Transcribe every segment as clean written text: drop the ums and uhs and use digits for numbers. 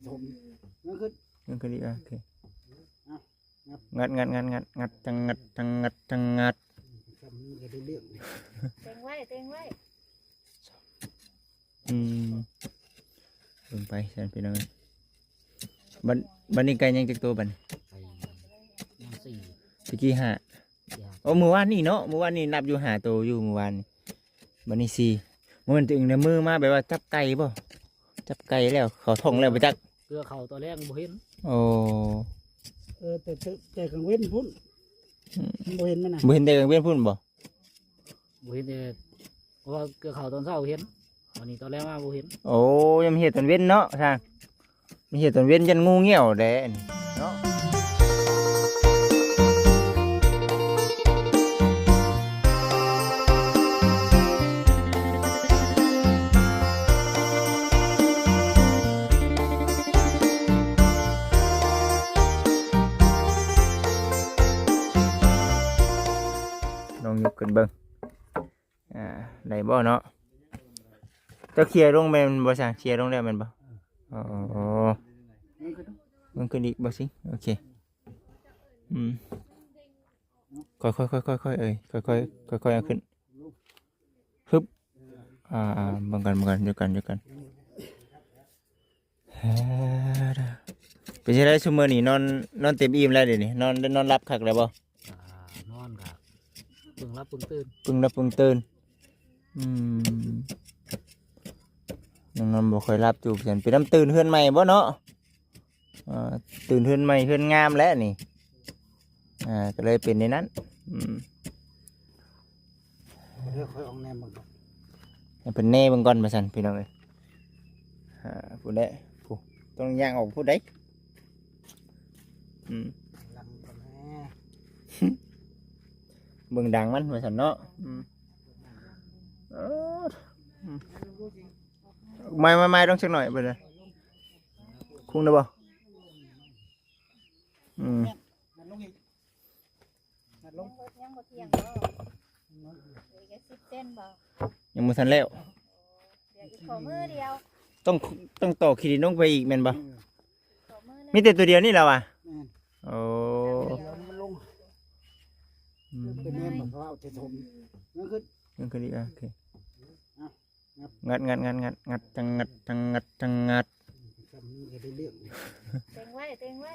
ผมนั่นคือ ยังคือดีโอเค งับ งัดจังงัด ทำนี่ก็ได้เรื่อง เต็งไว้เต็งไว้ ลงไปแสนพี่น้องบันนี้ไก่ยังจักตัวบัน ไปน้ำสี่ ตะกี้ห้า อยาก โอ้เมื่อวานนี่เนาะเมื่อวานนี่นับอยู่5ตัวอยู่เมื่อวานนี่บันนี้4มันถึงในมือมาแบบว่าจับไก่ป่ะจับไก่แล้วเขาท่องแล้วไปจัก เกลือเขาตัวแรกบ่เห็น โอ้ แต่กังเว้นพุ่นบ่เห็นมันนะ บ่เห็นแต่กลางเว้นพุ่นบ่ บ่เห็นแต่เพราะว่าเกลือเขาตอนเช้าเห็นวันนี้ตอนแรกมาบ่เห็น โอ้ยังเห็นตอนเว้นเนาะทางมีเห็นตอนเว้นยันงูเงี้ยวแดนเนาะลองยกขึ้นเบิ่งได้บ่เนาะเจ้าเคลียร์ลงแม่นบ่สั่งเคลียร์ลงได้แม่นบ่อ๋อมันขึ้นอีกบ่สิโอเคค่อยเอ้ยค่อยเอาขึ้นฮึบบังกันเดี๋ยวกันเป็นจังได๋ซุมื้อนี้นอนเต็มอิ่มแล้วเดี๋ยวนี้นอนหลับคักแล้วบ่ นอนกับปึงรับปึงตื่น ปึ้งรับปึ้งตื่นยังนอนบ่ค่อยรับจูบฉันเป็นน้ำตื่นเฮือนใหม่บ่เนาะตื่นเฮือนใหม่เฮือนงามแล้วนี่ก็เลยเป็นในนั้นเดี๋ยวค่อยออกแนมบังก่อน ให้เป็นแน่เบิ่งก่อนมาสั่นพี่น้องเอ้ยผู้ใดผู้ต้องย่างออกผู้ใดหลังก่อนแน่ เบิ่งดังมันมาสั่นเนาะไม่ต้องสักหน่อยไปเลยคุ้งได้บ่นัดลงอีกนัดลง ยังบ่เที่ยงบ่เหลือแค่10เซนบ่ ยังบ่ทันแล้ว เดี๋ยวอีกขอมือเดียว ต้องต่อขีดลงไปอีกแม่นบ่ ขอมือนึง มีแต่ตัวเดียวนี่แล้วอ่ะ แม่น โอ้ เดี๋ยวมันลงเป็นแนมแบบว่าเอาแต่ถมนั่นคือ ยังคือดีโอเค งับ งัดจังงัด ทำนี่ก็ได้เรื่อง เต็งไว้เต็งไว้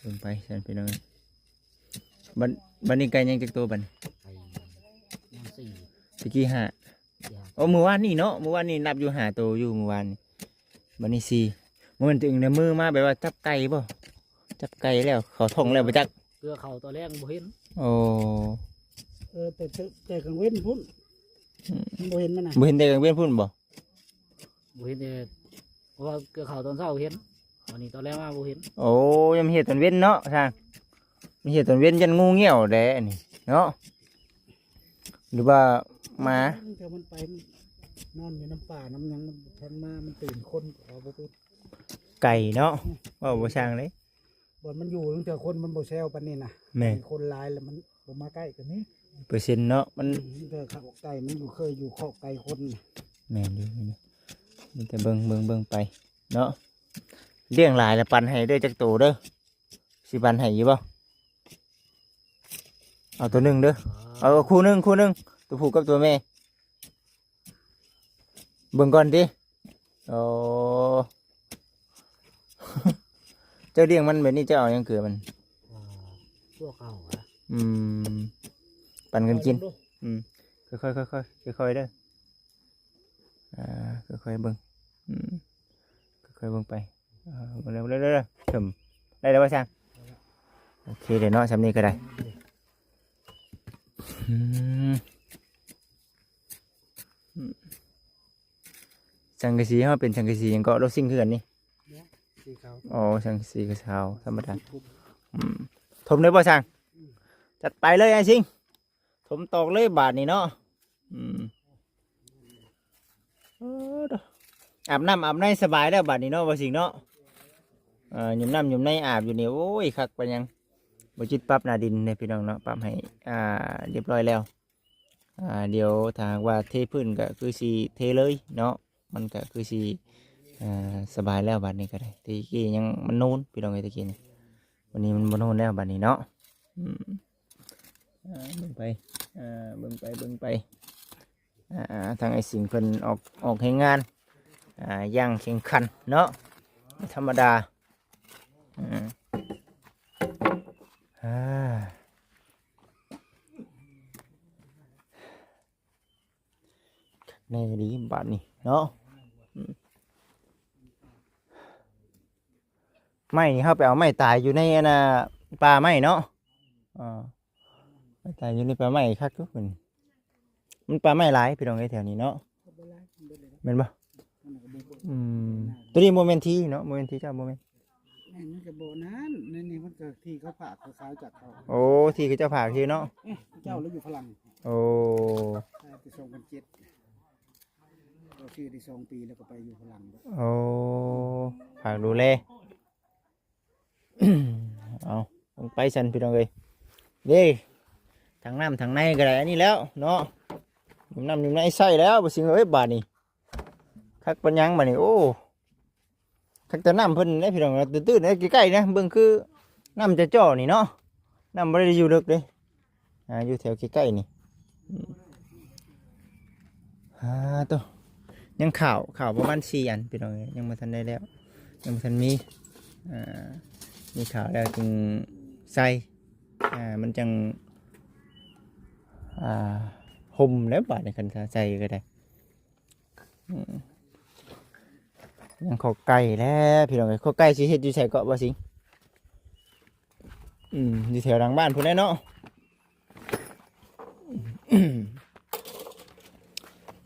ลงไปแสนพี่น้องบันนี้ไก่ยังจักตัวบัน ไปน้ำสี่ ตะกี้ห้า อยาก โอ้เมื่อวานนี่เนาะเมื่อวานนี่นับอยู่5ตัวอยู่เมื่อวานนี่บันนี้4มันถึงในมือมาแบบว่าจับไก่ป่ะจับไก่แล้วเขาท่องแล้วไปจัก เกลือเขาตัวแรกบ่เห็น โอ้ แต่กังเว้นพุ่นบ่เห็นมันนะ บ่เห็นแต่กลางเว้นพุ่นบ่ บ่เห็นแต่เพราะว่าเกลือเขาตอนเช้าเห็นวันนี้ตอนแรกมาบ่เห็น โอ้ยังเห็นตอนเว้นเนาะทางมีเห็นตอนเว้นยันงูเงี้ยวแดนี่เนาะหรือว่าหมา เดี๋ยวมันไปนอนอยู่น้ำป่าน้ำยังมันทันมามันตื่นคนเอาไปปุ๊บ ไก่เนาะว่าบ่ช่างเลย บ่มันอยู่ตั้งแต่คนมันบ่แซวปานนี้นะ แม่น คนหลายแล้วมันบ่มาใกล้กันนี่ เปอร์เซ็นต์เนาะมัน แต่ข้าวไก่มันอยู่เคยอยู่ข้อไก่คนน่ะ แม่นอยู่นี่แต่เบิ่งไปเนาะเลี้ยงหลายแล้วปันให้เด้อจักตัวเด้อสิปันให้อยู่บ่เอาตัวหนึงเด้อเอาคู่หนึงตัวผู้กับตัวแม่เบิ่งก่อนดิโอ้ เจ้าเลี้ยงมันแบบนี้เจ้าเอาหยังเกิดมัน พวกเขาอะ ปันกันกินค่อยเด้อค่อยเบิ่งค่อยเบิ่งไปเร็วถึมได้แล้วว่าช่างโอเคเดี๋ยวเนาะสำนี้ก็ได้สังกะสีเขาเป็นสังกะสีหยังก็รถซิ่งคือกันนี่ สีขาว อ๋อสังกะสีกระเช้าธรรมดาถมเลยบ่ช่างจัดไปเลยไอ้ซิงถมตอกเลยบาทนี่เนาะอาบน้ำอาบในสบายแล้วบาทนี้เนาะบ่สิงเนาะหยุ่มน้ำหยุ่มในอาบอยู่นี่โอ้ยคักไปยังบ่จิตปรับหน้าดินเนี่ยพี่น้องเนาะปรับให้เรียบร้อยแล้วเดี๋ยวถ้าหากว่าเทพื้นก็คือสิเทเลยเนาะ มันก็คือสิสบายแล้วบัดนี้ก็ได้ตะกี้ยังมันนูนพี่น้องเอ้ยตะกี้นี่วันนี้มันบ่นูนแล้วบัดนี้เนาะเบิ่งไปเบิ่งไปทางไอ้สิงเพิ่นออกให้งานอย่างแข่งขันเนาะไม่ธรรมดาในดีบัดนี้เนาะไม้นี่เขาไปเอาไม้ตายอยู่ในน่ะป่าไม้เนาะไม้ตายอยู่ในป่าไม้คักทุกคนมันป่าไม้หลายพี่น้องไอ้แถวนี้เนาะแม่นบ่ตัวนี้โมเมนต์ที่เนาะโมเมนต์ที่เจ้าโมเมนต์ มันก็บ่นั้นนี่มันก็ที่เขาฝากเขาขายจากเขา โอ้ที่คือเจ้าผากที่เนาะ เจ้าแล้วอยู่พลัง โอ้ ไป2007เราชื่อได้2 ปีแล้วก็ไปอยู่พลัง โอ้ผากดูแล เอาลงไปสันพี่น้องเลยเด้ทางน้ำทางในก็ได้อันนี้แล้วเนาะน้ำในใส่แล้วบ่สิงเอ้ยบาดนี้คักปัญญังบาดนี้โอ้คักแต่น้ำเพิ่นได้พี่น้องตื้นๆใกล้ๆนะเบิ่งคือน้ำจะจ่อนี่เนาะน้ำบ่ได้อยู่ลึกเด้อยู่แถวใกล้ๆนี่ตัวยังข่าวประมาณ4 อันพี่น้องยังบ่ทันได้แล้วยังบ่ทันมีมีข่าวแล้วจึงใส่มันจังห่มแล้วบาดในคันใส่ก็ได้ยังขอไก่แล้วพี่น้องขอไก่สิเฮ็ดอยู่ใส่เกาะบ่สิงอยู่แถวหลังบ้านพุ่นแน่เนาะ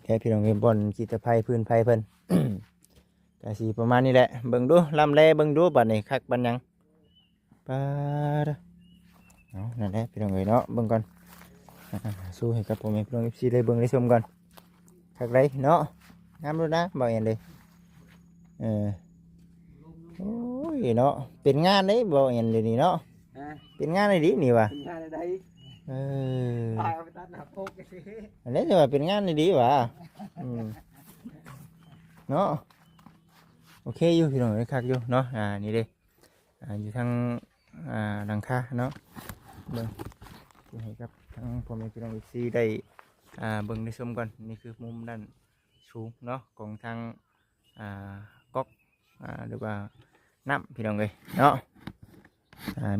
แค่พี่น้องเห็นบอลกีตาร์ไผ่พื้นไผ่เพิ่น ก็สิประมาณนี้แหละเบิ่งดูลำแลเบิ่งดูบัดนี้คักบัดยังปาดเอานั่นแหละพี่น้องเนาะเบิ่งก่อนสู้ให้กับพ่อแม่พี่น้อง FC ได้เบิ่งได้ชมก่อนคักไรเนาะงามรู้นะบ่เห็นเลยโอ้ยเนาะเป็นงานเลยบ่เห็นเลยนี่เนาะเป็นงานเลยดินี่ว่ะเป็นงานอะไรตายเอาไปตัดหน้าโป๊กสิ อันนี้จะว่าเป็นงานเลยดิว่ะเนาะโอเคอยู่พี่น้องคักอยู่เนาะนี่เด้อยู่ทางหลังคาเนาะเบิ่งให้กับทางพ่อแม่พี่น้องอีกซีได้เบิ่งได้ชมก่อนนี่คือมุมด้านสูงเนาะของทางก๊อกหรือว่าน้ำพี่น้องเลยเนาะ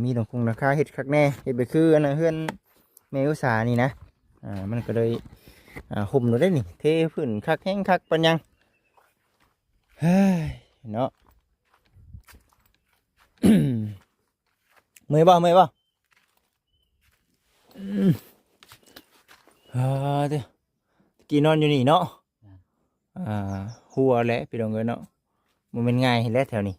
มีดอกคงราคาเห็ดคักแน่เห็ดไปคืออันนั้นเฮือนแม่อุตสานี่นะมันก็เลยห่มเราได้นี่เทพื้นคักแห้งคักปัญญังเฮ้ยเนาะ เมื่อยบ่เดี๋ยวกี่นอนอยู่นี่เนาะหัวแหละพี่น้องเอ้ยเนาะมันเป็นง่ายแล้วแถวนี้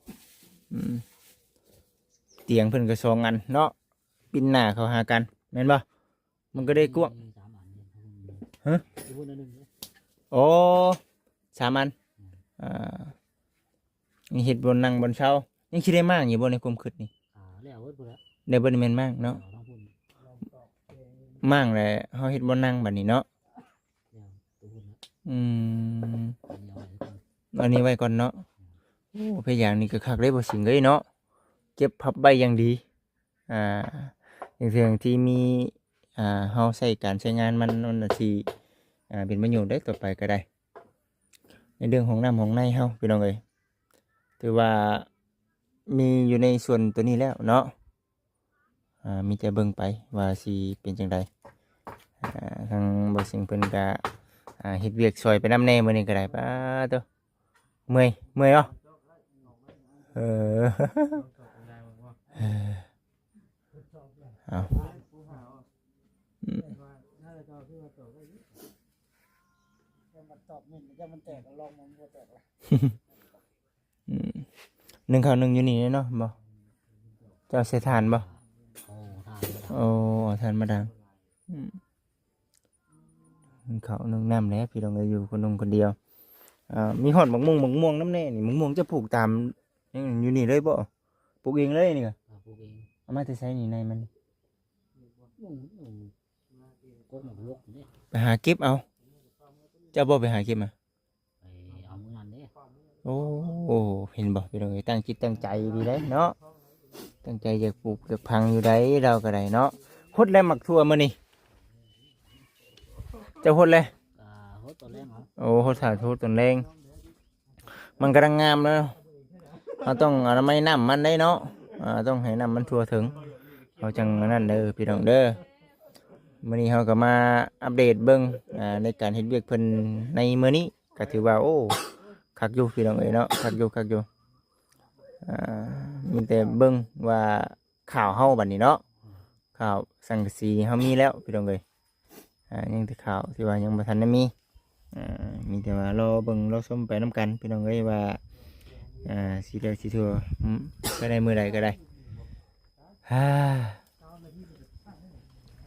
เตียงเพิ่นก็2 อันเนาะปินหน้าเข้าหากันแม่นบ่มันก็ได้กว้างฮะโอ้3 อันนี่เฮ็ดบนนั่งบนเช้ายังคิดได้มากอยู่บ่ในความคิดนี่ได้บ่ได้แม่นมากเนาะมากเลยเฮาเฮ็ดบนนั่งบัดนี้เนาะอันนี้ไว้ก่อนเนาะโอ้เพยอย่างนี้ก็คักเลยบ่สิงเลยเนาะเก็บพับใบอย่างดีอย่างเรื่องที่มีเฮาใช้การใช้งานมันสิเป็นประโยชน์ได้ต่อไปก็ได้ในเรื่องของน้ำของในเฮาพี่น้องเอ้ยถือว่ามีอยู่ในส่วนตัวนี้แล้วเนาะมีแต่เบิ่งไปว่าสิเป็นจังไดทางบ่สิงเพิ่นก็เฮ็ดเวียกซอยไปนำแน่มื้อนี้ก็ได้ป้าตัวเมื่อยเนาะเอาหนึ่งข้าวหนึ่งอยู่นี่เนาะบ่เจ้าเสถานบ่โอ้ทานมาดังข้าวหนึ่งน้ำแล้วพี่น้องเลยอยู่คนเดียวมีหอดหมกม่วงน้ำแน่นี่หมกม่วงจะปลูกตามอยู่นี่เลยบ่ปลูกเองเลยนี่ก็เอามาจะใช้นี่ในมันไปหาเก็บเอาเจ้าบ่ไปหาเก็บมา โอ้เห็นบ่พี่น้องเอ้ยตั้งจิตตั้งใจดีเด้เนาะตั้งใจอยากปลูกอยากพังอยู่ได้เราก็ได้เนาะฮดแล้วหมักทั่วมื้อนี้เจะฮดเลย โหตัวแรงเหรอ โอ้ฮดสาธุตนแรงมันกำลังงามแล้วเราต้องอนามัยน้ำมันได้เนาะต้องให้น้ำมันทั่วถึงเราจังนั่นเด้อพี่น้องเด้อมื้อนี้เราก็มาอัปเดตเบิ่งในการเฮ็ดเวียกเพิ่นในมื้อนี้ก็ถือว่าโอ้คักอยู่พี่น้องเอ้ยเนาะคักอยู่มีแต่เบิ่งว่าข่าวเฮาบัดนี้เนาะข่าวสังกะสีเฮามีแล้วพี่น้องเอ้ยยังแต่ข่าวที่ว่ายังบ่ทันได้มีแต่ว่ารอเบิ่งรอชมไปนํกันพี่น้องเอ้ยว่าสิได้สิทั่วไปได้มื้อใดก็ได้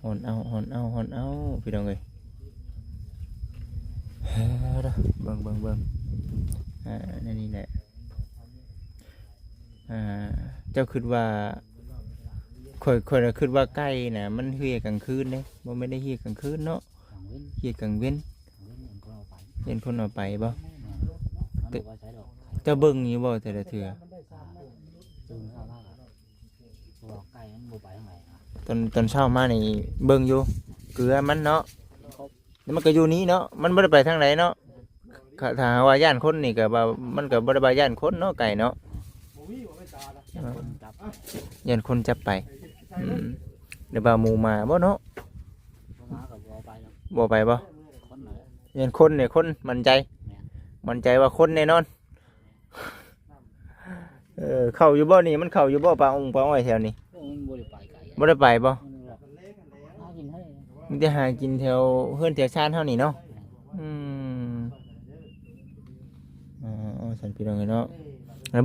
หอนเอาพี่น้องเอ้ยเบิ่งนี่แหละเจ้าคิดว่าค่อยคิดว่าใกล้น่ะมันเฮียกลางคืนเด้บ่ไม่ได้เฮียกลางคืนเนาะเฮียกลางเว้นเห็นคนเอาไปบ่เจ้าเบิ่งอยู่บ่แต่ละเทื่อตอนเช้ามานี่เบิ่งอยู่เกลือมันเนาะแล้วมันก็อยู่นี้เนาะมันบ่ได้ไปทางไหนเนาะถ้าว่าย่านคนนี่ก็ว่ามันก็บ่ได้ว่าย่านคนเนาะไก่เนาะย่านคนจับไปเดี๋ยวบ่าหมู่มาบ่เนาะบ่ไปบ่ย่านคนเนี่ยคนมั่นใจว่าคนแน่นอนเข้าอยู่บ่นี่มันเข้าอยู่บ่ปลาองปลาอ้อยแถวนี้บ่ได้ไปบ่มันจะหากินแถวเฮือนแถวชานเท่านี้เนาะสันพี่น้องเนาะ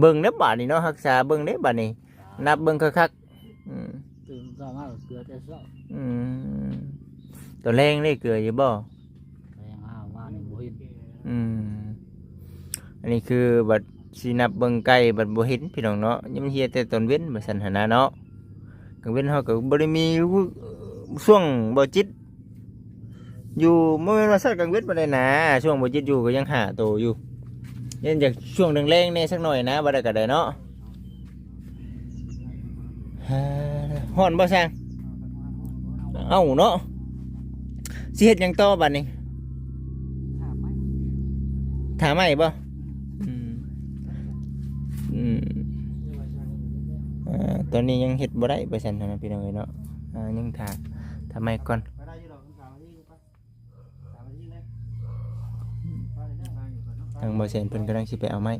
เบิ่งเด้อบาดนี่เนาะรักษาเบิ่งเด้บาดนี่นับเบิ่งคักๆตื่นเช้ามาเกลือแต่เช้าตัวแรงได้เกลืออยู่บ่แรงว่านี่บ่เห็นอันนี้คือบัดสินับเบิ่งไก่บัดบ่เห็นพี่น้องเนาะยังเฮียแต่ตอนเว้นบ่ซั่นหั่นนะเนาะกลางเว้นเฮาก็บ่ได้มีช่วงบ่จิตอยู่บ่แม่นว่าสัตว์กลางเว้นบ่ได้นะช่วงบ่จิตอยู่ก็ยังหาโตอยู่ยันจากช่วงแรงๆแน่สักหน่อยนะบ่ได้ก็ได้เนาะฮ้อนบ่ซางเอ้าเนาะสิเฮ็ดหยังต่อบัดนี้ถามใหม่บ่ตอนนี้ยังเฮ็ดบ่ได้ไปซั่นนะพี่น้องเอ้ยเนาะยังถามใหม่ก่อนทางบ่เซนเพิ่นกำลังสิไปเอาไม้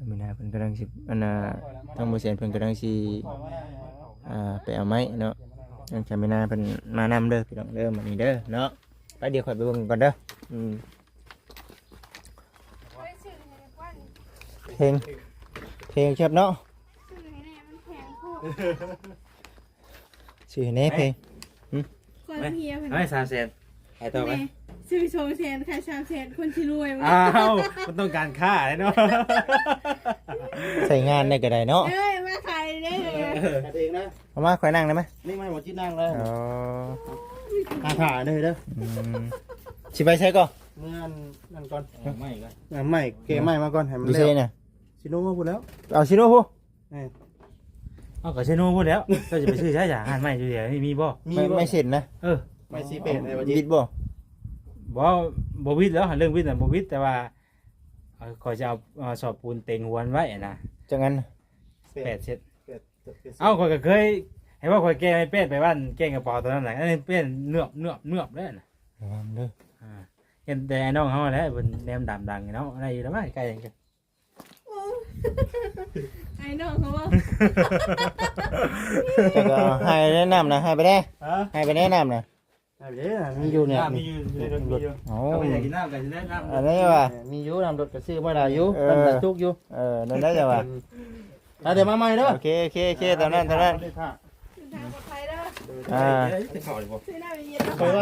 มื้อหน้าเพิ่นกำลังสิทางบ่เซนเพิ่นกำลังสิไปเอาไม้เนาะทางมื้อหน้าเพิ่นมานำเด้อพี่น้องเด้อมื้อนี้เด้อเนาะไปเดี๋ยวค่อยไปเบิ่งก่อนเด้อเพลงชอบเนาะชื่อแน่เพลงคนเพีย ไม่300,000ให้ต่อไหมซื้อโชว์แสนขาย300,000คนที่รวยมันต้องการค่าเลยเนาะใส่งานได้ก็ได้เนาะมาขายได้เลยเองนะเอามาค่อยนั่งได้ไหมนี่ไม่หมดที่นั่งเลยถ่ายเลยเด้อสิไปใช้ก่อนเมื่อนั่นก่อนไม่ก็ไม่เกไม่มาก่อนให้มันเร็วเนี่ยชิโน่มาพูดแล้วเอาชิโน่พูดเอากับชิโน่พูดแล้วก็จะไปซื้อใช้จ่ายหันไม่อยู่เดี๋ยวมีบ่ไม่เสร็จนะไม่ซีเป็ดในวันนี้วิทย์บ่วิทย์แล้วเรื่องวิทย์น่ะบ่วิทย์แต่ว่าก็จะเอาสอบปูนเต็งหัวไว้นะจังงั้น8เซตเอาข่อยก็เคยให้ว่าข่อยแก้ไม่เป็ดไปบ้านแก้กระเป๋าตอนนั้นน่ะอันนี้เป็นเนือบได้น่ะระวังเด้อเห็นแต่น้องเฮาแล้วบนแนมดำดังเนาะอะไรอยู่แล้วมั้ยไกลจังไอ้น้องเขาว่าจะก็ให้แนะนำนะให้ไปได้ให้ไปแนะนำนะมีอยู่เนี่ยมีอยู่ก็ไม่อยากกินน้ำกันจะได้น้ำอันนี้ว่ามีอยู่น้ำรถกระซื้อมาได้อยู่น้ำจุกอยู่นั่นได้จ้ะว่าเดี๋ยวมาใหม่เด้อโอเคตอนนั้นไปว่า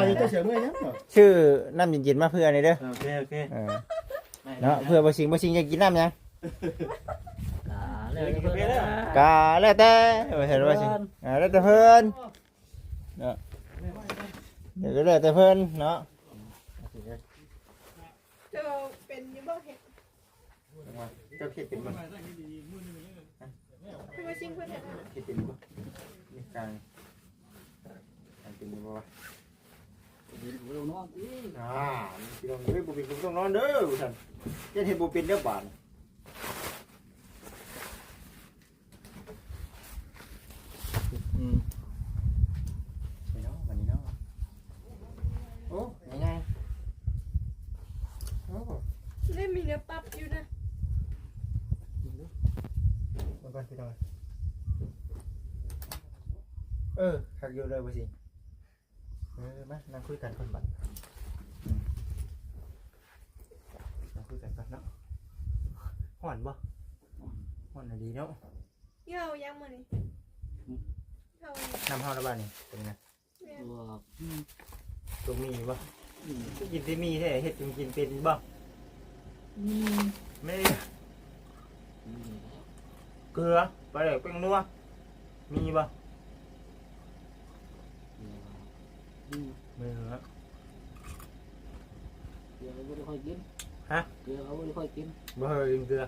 อยู่ตัวเสียเมื่อยยังชื่อน้ำเย็นๆมาเพื่อนี่เด้อโอเคเนาะเพื่อบ่สิงอยากกินน้ำยังกาแล้วแต่เห็นว่าสิแล้วแต่เพิ่นเนาะเดี๋ยวแล้วแต่เพิ่นเนาะ เจ้าเป็นอยังบ่เห็ด เจ้าเฮ็ดเป็นบ่ คือว่าชิงเพิ่นเห็ดนะ เฮ็ดเป็นบ่นี่กลางเป็นบ่วะ ดีกว่าเรานอนอีก พี่น้องเอ้ยบ่เป็นผมต้องนอนเด้อท่านเฮ็ดให้บ่เป็นเด้อบาดไปเนาะวันนี้เนาะโอ้ง่ายๆโอ้ เล่นมีเนื้อปรับอยู่นะ มาก่อนพี่น้องคักอยู่เลยบ่สิมานั่งคุยกันก่อนบัดนั่งคุยกันก่อนเนาะฮ้อนบ่ฮ้อนดีเนาะ เหี่ยวยังมื้อนี้เหี่ยวยัง น้ำเฮาแล้วบ้านนี่เป็นไง แม่ ตัว ตัวมีบ่กินสิมีแท้เฮ็ดกินเป็นบ่ไม่เกลือปลาแดกแป้งนัวมีบ่ไม่เหรอ เดี๋ยวเราไม่ได้ค่อยกิน ฮะ เดี๋ยวเราไม่ได้ค่อยกิน บ่เคยกินเกลือ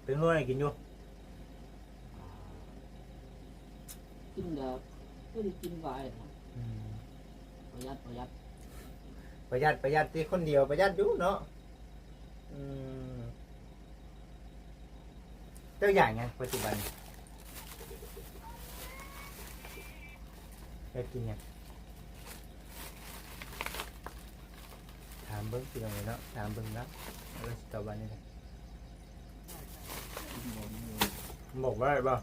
เป็นนัวให้กินอยู่ กินแบบไม่ได้กินหลายนะประหยัด ประหยัดที่คนเดียวประหยัดอยู่เนาะเจ้าอย่างไงปัจจุบันอยากกินไงถามเบิ้งพี่น้องเลยเนาะถามเบิ้งแล้วแล้วต่อวันนี้เลยบอกว่าอะไรบ้าง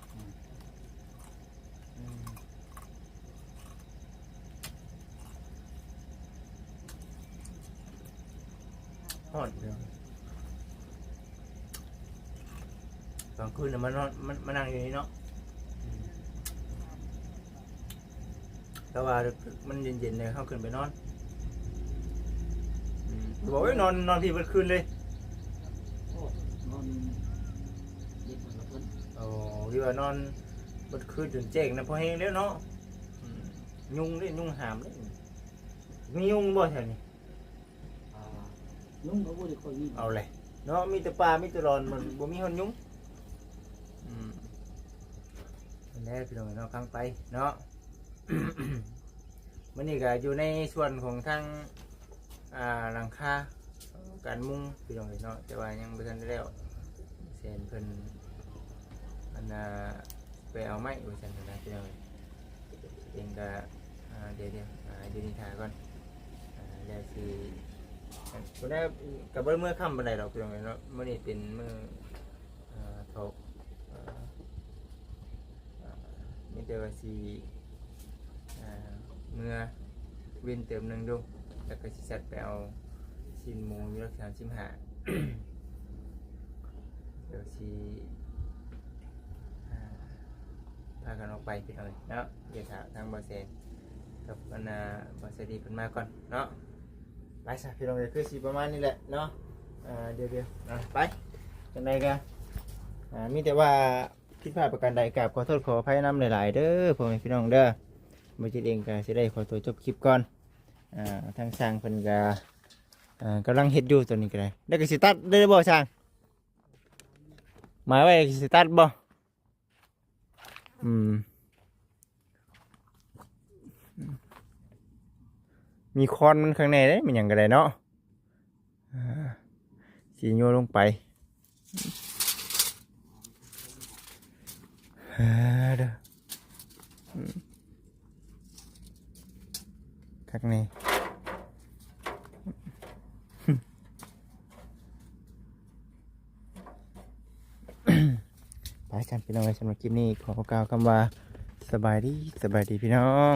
ฮอดเดียวตอนคืนน่ะมันนอนมันนั่งอยู่นี่เนาะแต่ว่ามันเย็นๆเลยเข้าขึ้นไปนอนบอกว่านอนที่เมื่อคืนเลย นอนเย็นกว่าเพิ่น โอ้ดีว่านอนเมื่อคืนจนแจ้งนะพอแห้งแล้วเนาะยุงเลยยุงหามเลยมียุงบ่แถวนี้ ยุ่งเขาไม่ได้ค่อยมี เอาเลยเนาะมีแต่ปลามีแต่รอนมันบ่มีคนยุงนั่นแหละพี่น้องเนาะข้างไปเนาะ มันนี่ก็อยู่ในส่วนของทางหลังคาการมุงพี่น้องเนาะแต่ว่ายังบ่ทันได้แล้วเซนเพิ่นอันไปเอาไม้ไว้ซั่นนะพี่น้องเองก็เดี๋ยวอยู่นี่ท่าก่อนแล้วสิบ่ได้ก็บ่ได้เมื่อค่ำปานใดดอกพี่น้องเนาะมื้อนี้เป็นมื้อเท่ามีแต่ว่าสิเมื่อเว้นเติมหนึงดูแล้วก็สิจัดไปเอาชิ้นหมูอยู่รักษา35 เดี๋ยวสิพากันออกไปพี่น้องเนาะเดี๋ยวถามทางบอสเซนกับบรรณาบอสดีเพิ่นมาก่อนเนาะไปซะพี่น้องเดี๋ยวคือสิประมาณนี้แหละเนาะเดี๋ยวไปจังไดกันมีแต่ว่าผิดพลาดประการใดกราบขอโทษขออภัยนำหลายๆเด้อพ่อแม่พี่น้องเด้อบ่จิตเองก็สิได้ขอตัวจบคลิปก่อนทางสร้างเพิ่นก็กำลังเฮ็ดอยู่ตัวนี้ก็ได้แล้วก็สิตัดได้บ่สร้างหมายว่าสิตัดบ่มีคอนมันข้างในได้มันหยังก็ได้เนาะสีโยลงไปเด้อข้างในไปกันพี่น้องไว้สำหรับคลิปนี้ขอกล่าวคำว่าสบายดีพี่น้อง